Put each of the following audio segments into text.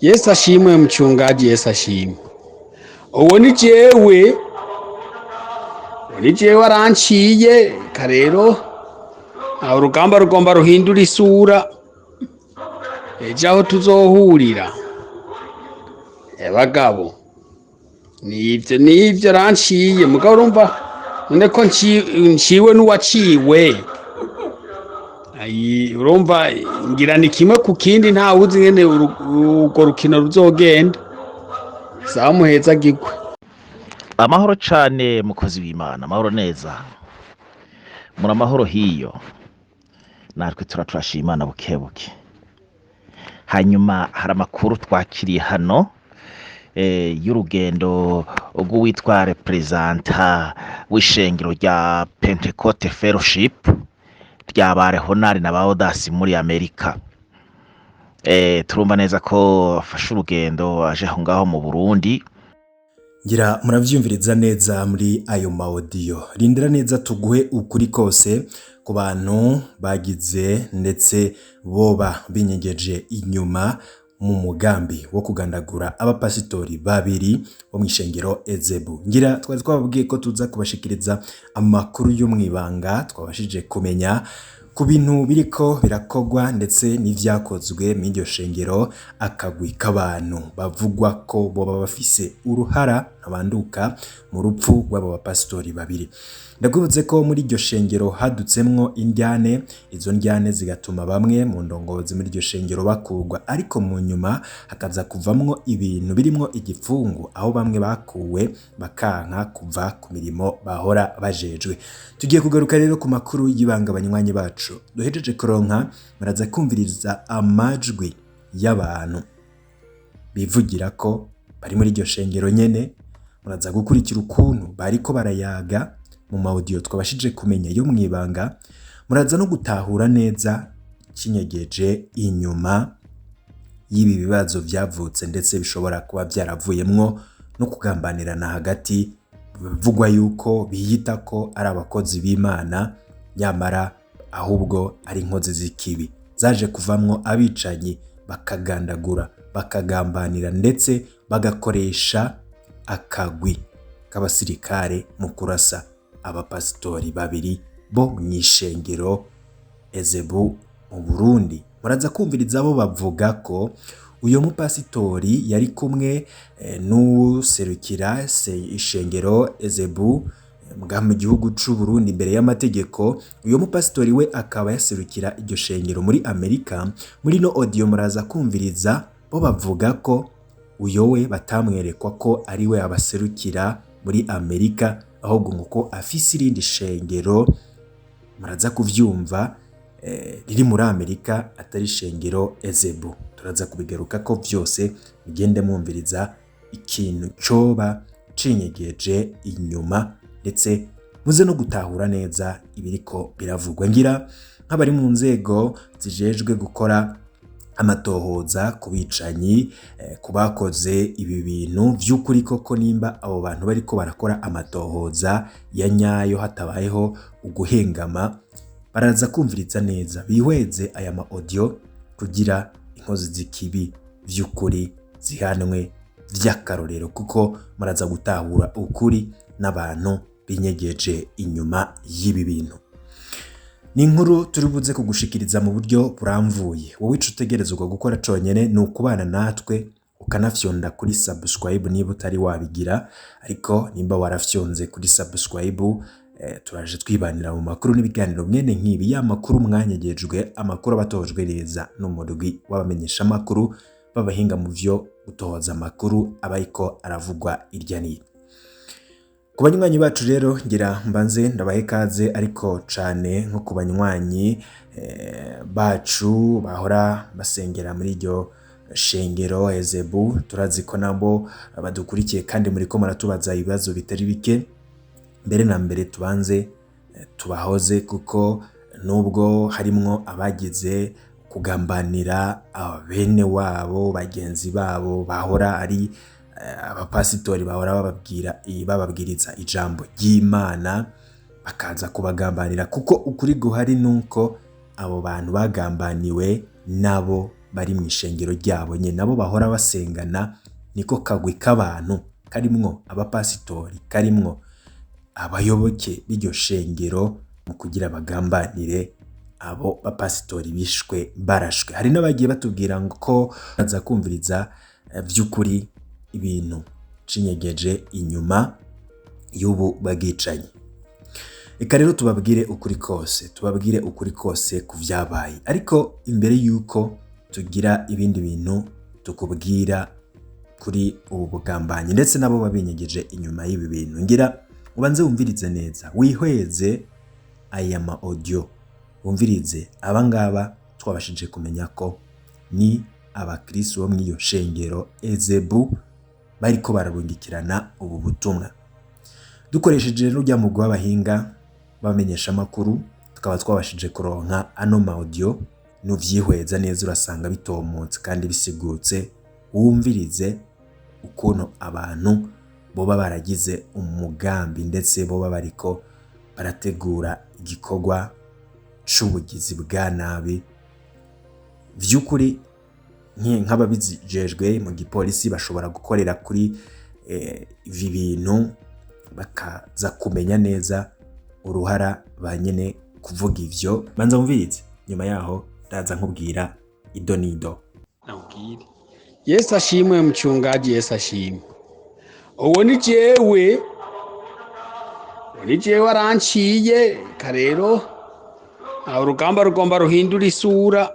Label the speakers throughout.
Speaker 1: Yesu ashimwe mchungaji, Yesu ashimwe. Uwo ni jewe, aranciye karero urugamba rugomba ruhindura isura ejo aho tuzohurira. Bagabo nivyo aranciye mugabo urumva none ko nciwe n'uwaciwe. Urumva ngira ni kimwe ku kindi, ntawe uzi ngene urwo rukino ruzogenda. Sawa muheza gigwe.
Speaker 2: Amahoro cane mukozi w'Imana, amahoro neza. Muri amahoro hiyo. Natwe turashima Imana bukebuke. Hanyuma hari amakuru twakiriye hano y'urugendo rw'uwitwa representa w'ishengero rya Pentecote Fellowship rya Barehonari na Baodasi muri Amerika. Turumva neza ko afashe urugendo aje aho ngaho mu Burundi.
Speaker 3: Ngira muravyumviriza neza muri ayo maudio. Rindira neza tuguhe ukuri kose ku bantu bagize ndetse boba binyegeje inyuma mu mugambi wo kugandagura abapasitori babiri bo mw'ishengero Ezebu. Ngira twari twababwiye ko tuza kubashikiriza amakuru yo mwibanga twabashije kumenya ku bintu biriko birakogwa ndetse n'ivyakozwe mw'iryo shengero, akagwi k'abantu bavugwa ko boba bafise uruhara abanduka mu rupfu rw'abo bapasitori babiri. Ndagwibutse ko muri iryo shengero hadutsemwo indyane, izo ndyane zigatuma bamwe mu ndongozi muri iryo shengero bakurwa, ariko mu nyuma hakaza kuvamwo ibintu birimwo igipfungu, aho bamwe bakuwe bakanka kuva ku mirimo bahora bajejwe. Tugiye kugaruka rero ku makuru y'ibanga banywanyi bacu. Duhejeje kuronka muraza kumviriza amajwi y'abantu bivugira ko bari muri iryo shengero nyene. Muraza gukurikira ukuntu bariko barayaga mu maudio twabashije kumenya yo mwibanga. Muraza no gutahura neza kinyegeje inyuma y'ibi bibazo vyavutse ndetse bishobora kuba vyaravuyemwo no kugambanirana hagati, bivugwa yuko biyita ko ari abakozi b'Imana nyamara ahubwo ari inkozi z'ikibi zaje kuvamwo abicanyi, bakagandagura, bakagambanira ndetse bagakoresha akagwi k'abasirikare mu kurasa abapasitori babiri bo mw'ishengero Ezebu mu Burundi. Muraza kumviriza abo bavuga ko uyo mupasitori yari kumwe n'userukira ishengero Ezebu mu gihugu c'u Burundi imbere y'amategeko. Uyo mupasitori we akaba yaserukira iryo shengero muri Amerika. Muri no audio muraza kumviriza bo bavuga ko uyo we batamwerekwa ko ari we abaserukira muri Amerika, ahubwo nguko afise irindi shengero muraza kuvyumva riri muri Amerika atari shengero Ezebu. Turaza kubigaruka ko vyose mugende mwumviriza ikintu coba cinyegeje inyuma ndetse muze no gutahura neza ibiriko biravugwa. Ngira nk'abari mu nzego zijejwe gukora amatohoza ku bicanyi, kubakoze ibi bintu vy'ukuri koko, nimba abo bantu bariko barakora amatohoza ya nyayo hatabayeho uguhengama, baraza kumviriza neza bihweze aya ma audio kugira inkozi z'ikibi vy'ukuri zihanwe vy'akarorero, kuko muraza gutahura ukuri n'abantu binyegeje inyuma y'ibi bintu. Ni inkuru turi buze kugushikiriza mu buryo buramvuye. Wowe ico utegerezwa gukora conyene ni ukubana natwe ukanafyonda kuri subscribe niba utari wabigira, ariko nimba warafyonze kuri subscribe turaje twibanira mu makuru n'ibiganiro mwene nk'ibi, ya makuru mwanyegejwe, amakuru abatojwe neza n'umurwi w'abamenyesha makuru babahinga mu vyo gutohoza amakuru abayiko aravugwa irya nino. Ku banywanyi bacu rero ngira mbanze ndabahe kaze, ariko cane nko ku banywanyi bacu bahora basengera muri iryo shengero Ezebu. Turazi ko nabo badukurikiye kandi muri ko maratubaza ibibazo bitari bike. Mbere na mbere tubanze tubahoze, kuko nubwo harimwo abagize kugambanira bene wabo bagenzi babo bahora ari abapasitori bahora bababwiriza ijambo ry'Imana, bakaza kubagambanira, kuko ukuri guhari nuko abo bantu bagambaniwe nabo bari mu ishengero ryabo nyine nabo bahora basengana, niko kagwi k'abantu karimwo abapasitori, karimwo abayoboke b'iryo shengero mu kugira bagambanire abo bapasitori bishwe barashwe. Hari n'abagiye batubwira ngo ko baza kumviriza by'ukuri ibintu cinyegeje inyuma y'ubu bagicanyi. Reka rero tubabwire ukuri kose ku vyabaye, ariko imbere yuko tugira ibindi bintu tukubwira kuri ubu bugambanyi ndetse nabo babinyegeje inyuma y'ibi bintu, ngira ubanze wumvirize neza, wihweze aya ma audio, wumvirize abangaba twabashije kumenya ko ni abakristo bo mw'iyo shengero Ezebu bariko bararungikirana ubu butumwa. Dukoresheje rero rya mugwi w'abahinga bamenyesha amakuru, tukaba twabashije kuronka ano ma audio, nuvyihweza neza urasanga bitomotse kandi bisigutse, wumvirize ukuntu abantu boba baragize umugambi ndetse boba bariko barategura igikorwa c'ubugizi bwa nabi. Vy'ukuri nk'ababijejwe mu gipolisi bashobora gukorera kuri ibi bintu bakaza kumenya neza uruhara banyene kuvuga ivyo. Banza mumvirize, nyuma yaho ndaza nkubwira ido nido.
Speaker 1: Nabwire Yesu ashimwe mchungaji, Yesu ashimwe. Uwo ni jewe aranciye karero, urugamba rugomba ruhindura isura,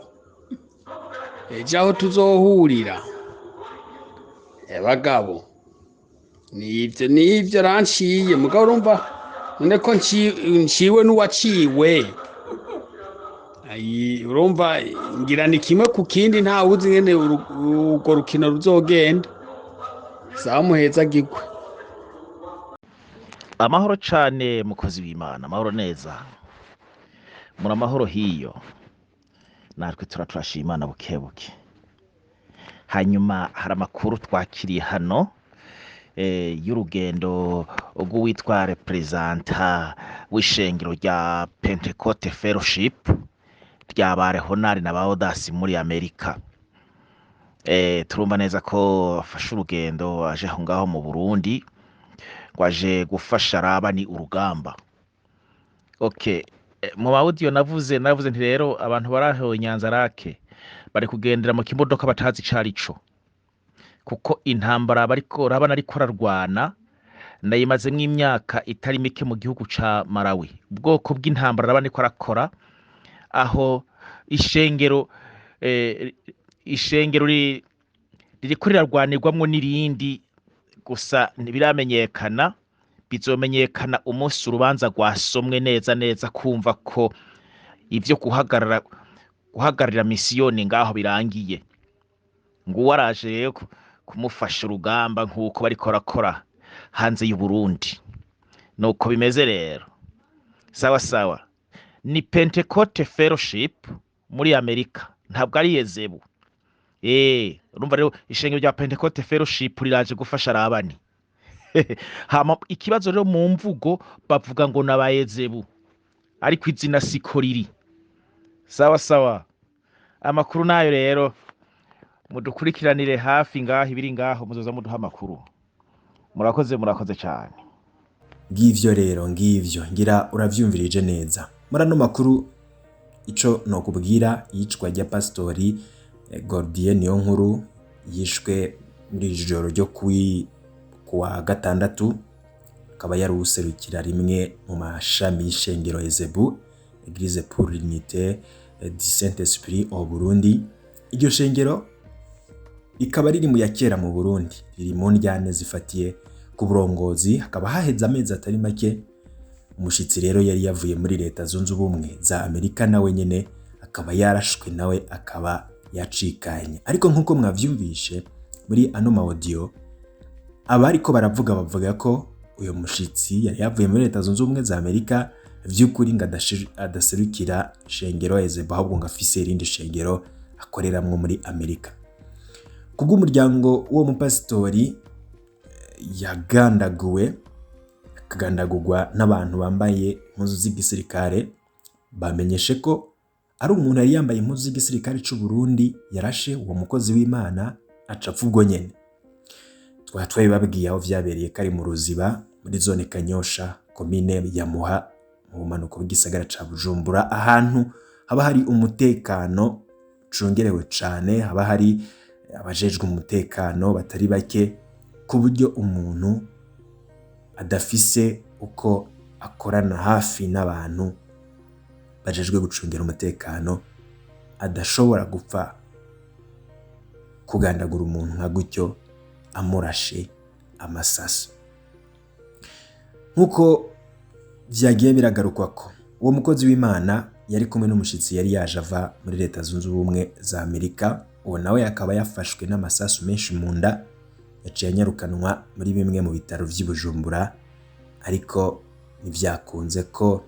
Speaker 1: ejo aho tuzohurira bagabo nivyo aranciye. Mugabo urumva none ko nciwe n'uwaciwe, urumva ngira ni kimwe ku kindi, nta wuzi ngene urwo rukino ruzogenda. Sawa muheza gigwe.
Speaker 2: Amahoro cane mukozi w'Imana, amahoro neza, muri amahoro hiyo, natwe turashima Imana bukebuke. Hanyuma hari amakuru twakiriye hano y'urugendo rw'uwitwa representa w'ishengero rya Pentecote Fellowship rya Barehonari na Baodasi muri Amerika. Turumva neza ko afashe urugendo aje aho ngaho mu Burundi, waje gufasha arabani urugamba. Okay, mu audio navuze nti rero abantu baraho Nyanzarake bari kugendera mu kimodoka batazi carico, kuko intambara bariko rabana ariko ararwana ndayimazemwo imyaka itari mike mu gihugu ca Malawi. Ubwoko bw'intambara rabana ariko arakora aho ishengero ririko rirarwanirwamwo n'irindi gusa ntibiramenyekana. Bizomenyekana umunsi urubanza rwasomwe neza kumva ko ivyo guhagararira misiyoni ngaho birangiye. Nguwo araje rero kumufasha urugamba nk'uko bariko barakora hanze y'u Burundi. Nuko bimeze rero. Sawa. Ni Pentecote Fellowship muri Amerika, ntabwo ari Ezebu. Urumva rero ishengero rya Pentecote Fellowship riraje gufasha arabani. Hama ikibazo rero mu mvugo bavuga ngo naba Ezebu, ariko izina siko riri. Sawa. Amakuru nayo rero mudukurikiranire hafi ngaho, ibiri ngaho muzoza muduha amakuru. Murakoze cyane.
Speaker 3: Ngivyo rero, ngira uravyumvirije neza. Muri ano makuru ico nokubwira, yicwa rya pastori Gordien Niyonkuru yishwe muri ijoro ryo kuwa gatandatu, akaba yari userukira rimwe mu mashami y'ishengero Ezebu, Église pour l'unité du Saint-Esprit au Burundi. Iryo shengero ikaba riri mu yakera mu Burundi, riri mu njyane zifatiye ku burongozi. Hakaba haheze amezi atari make umushitsi rero yari yavuye muri Leta Zunze Ubumwe za Amerika, nawe nyene akaba yarashwe, nawe akaba yacikanye. Ariko nkuko mwavyumvishe muri ano ma audio, abariko bavuga ko uyo mushitsi yari yavuye muri Leta Zunze Ubumwe za Amerika, vy'ukuri ngo adaserukira shengero Ezebu, ahubwo ngo afise irindi shengero akoreramwo muri Amerika. Kubw'umuryango w'uwo mupasitori akagandagurwa n'abantu bambaye impuzu z'igisirikare, bamenyeshe ko ari umuntu yari yambaye impuzu z'igisirikare c'u Burundi yarashe uwo mukozi w'Imana aca apfa ubwo nyene. Twaba twabibabwiye aho vyabereye kari mu Ruziba muri zone Kanyosha komine ya Muha mu bumanuko bw'igisagara ca Bujumbura, ahantu haba hari umutekano ucungerewe cane, haba hari abajejwe umutekano batari bake, ku buryo umuntu adafise uko akorana hafi n'abantu bajejwe gucungera umutekano adashobora gupfa kugandagura umuntu nka gutyo amurashe amasasu. Nk'uko vyagiye biragarukwa ko uwo mukozi w'Imana yari kumwe n'umushitsi yari yaje ava muri Leta Zunze Ubumwe za Amerika, uwo nawe akaba yafashwe n'amasasu menshi mu nda, yaciye anyarukanwa muri bimwe mu bitaro vy'i Bujumbura, ariko ntivyakunze ko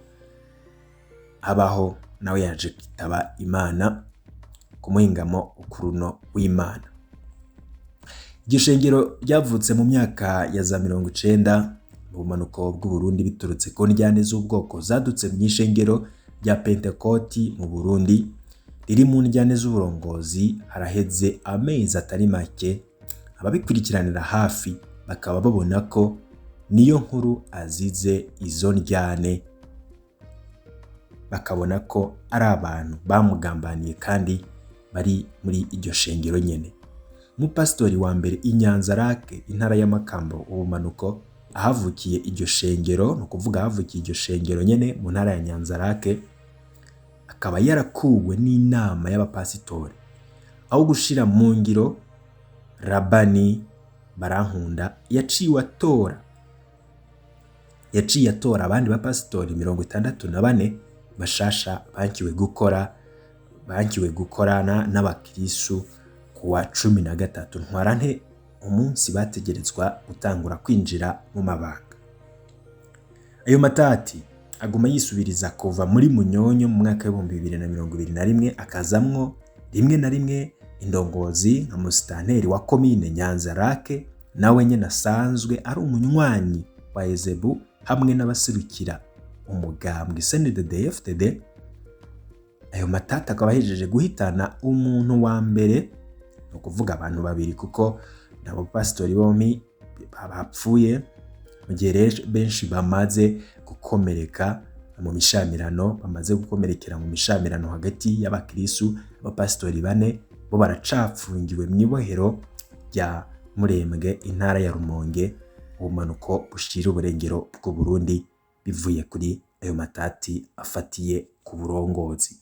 Speaker 3: abaho, nawe yaje kwitaba Imana ku muhingamo ukuruno w'Imana. Iryo shengero ryavutse mu myaka ya za 90 mu bumanuko bw'u Burundi biturutse ku njyane z'ubwoko zadutse mu ishengero rya Pentekoti mu Burundi riri mu njyane z'uburongozi. Haraheze amezi atari make ababikurikiranira hafi bakaba babona ko niyo nkuru azize izo njyane, bakabona ko ari abantu bamugambaniye kandi bari muri iryo shengero nyene. Umupasitori wa mbere i Nyanzarake intara ya Makamba ubumanuko ahavukiye iryo shengero, no kuvuga ahavukiye iryo shengero nyene mu ntara ya Nyanzarake, akaba yarakuwe n'inama y'abapasitori aho gushira mu ngiro Rabani Barankunda yaciye atora abandi bapasitori 64 bashasha bankiwe gukorana n'abakirisu kuwa 13 Ntwarante, umunsi bategerezwa gutangura kwinjira mu mabanga. Ayo matati aguma yisubiriza kuva muri Munyonyo mu mwaka wa 2021, akazamwo rimwe na rimwe indongozi nka musitanteri wa komine Nyanzarake nawe nyene asanzwe ari umunywanyi wa Ezebu, hamwe n'abaserukira umugambwe CNDD-FDD. Ayo matata akaba ahejeje guhitana umuntu wa mbere, no kuvuga abantu babiri, kuko nabo pastori bompi bapfuye mu gihe benshi bamaze gukomerekera mu mishamirano hagati y'abakirisu. Abapasitori 4 bo baracapfungiwe mu ibohero rya Murembwe intara ya Rumonge ubumanuko bushira uburengero bw'u Burundi, bivuye kuri ayo matati afatiye ku burongozi.